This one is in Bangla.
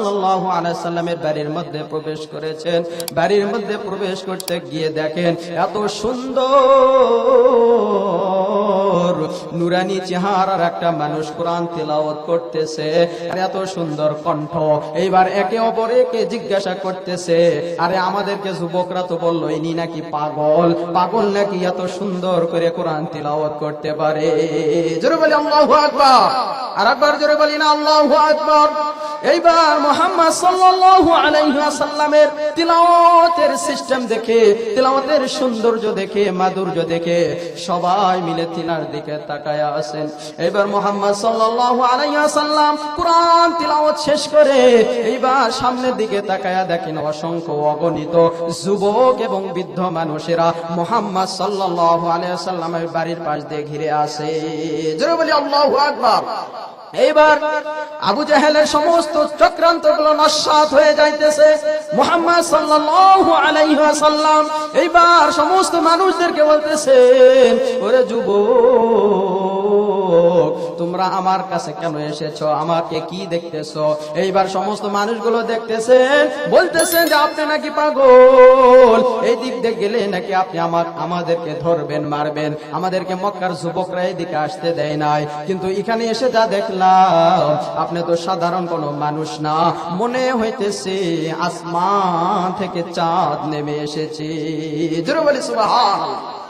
সাল্লাল্লাহু আলাইহি সাল্লামের বাড়ির মধ্যে প্রবেশ করেছেন। বাড়ির মধ্যে প্রবেশ করতে গিয়ে দেখেন এত সুন্দর নুরানি চেহারার একটা মানুষ কোরআন তিলাওয়াত করতেছে, আর এত সুন্দর কণ্ঠ। এইবার একে অপরকে জিজ্ঞাসা করতেছে, আরে আমাদেরকে যুবকরা তো বললো ইনি নাকি পাগল, পাগল নাকি এত সুন্দর করে কোরআন তিলাওয়াত করতে পারে। জোরে বলি আল্লাহু আকবার, আর একবার জোরে বলি না আল্লাহু আকবার। এইবার মুহাম্মদ সাল্লাল্লাহু আলাইহি ওয়াসাল্লামের তিলাওয়াতের সিস্টেম দেখে, তিলাওয়াতের সৌন্দর্য দেখে, মাধুর্য দেখে সবাই মিলে তিনার দিকে তাকায়া আছেন। এইবার মুহাম্মদ সাল্লাল্লাহু আলাইহি ওয়াসাল্লাম কুরআন তিলাওয়াত শেষ করে এইবার সামনের দিকে তাকায়া দেখেন অসংখ্য অগণিত যুবক এবং বৃদ্ধ মানুষেরা মুহাম্মদ সাল্লাল্লাহু আলাইহি ওয়াসাল্লামের বাড়ির পাশ দিয়ে ঘিরে আছে। জোরে বলি আল্লাহু আকবার। এইবার আবু জাহেলের সমস্ত চক্রান্তগুলো নস্যাৎ হয়ে যাইতেছে। মুহাম্মদ সাল্লাল্লাহু আলাইহি ওয়াসাল্লাম এইবার সমস্ত মানুষদেরকে বলতেছেন, ওরে যুবক, তোমরা আমার কাছে কেন এসেছো? আমাকে কি দেখতেছো? এইবার সমস্ত মানুষগুলো দেখতেছেন, বলতেছেন যে আপনি নাকি পাগল, এই দিক দিয়ে গেলে নাকি আপনি আমাদেরকে ধরবেন, মারবেন। আমাদেরকে মক্কার যুবকরা এদিকে আসতে দেয় নাই, কিন্তু এখানে এসে যা দেখলাম আপনি তো সাধারণ কোনো মানুষ না, মনে হইতেছে আসমান থেকে চাঁদ নেমে এসেছে। জোরে বলি সুবহানাল্লাহ।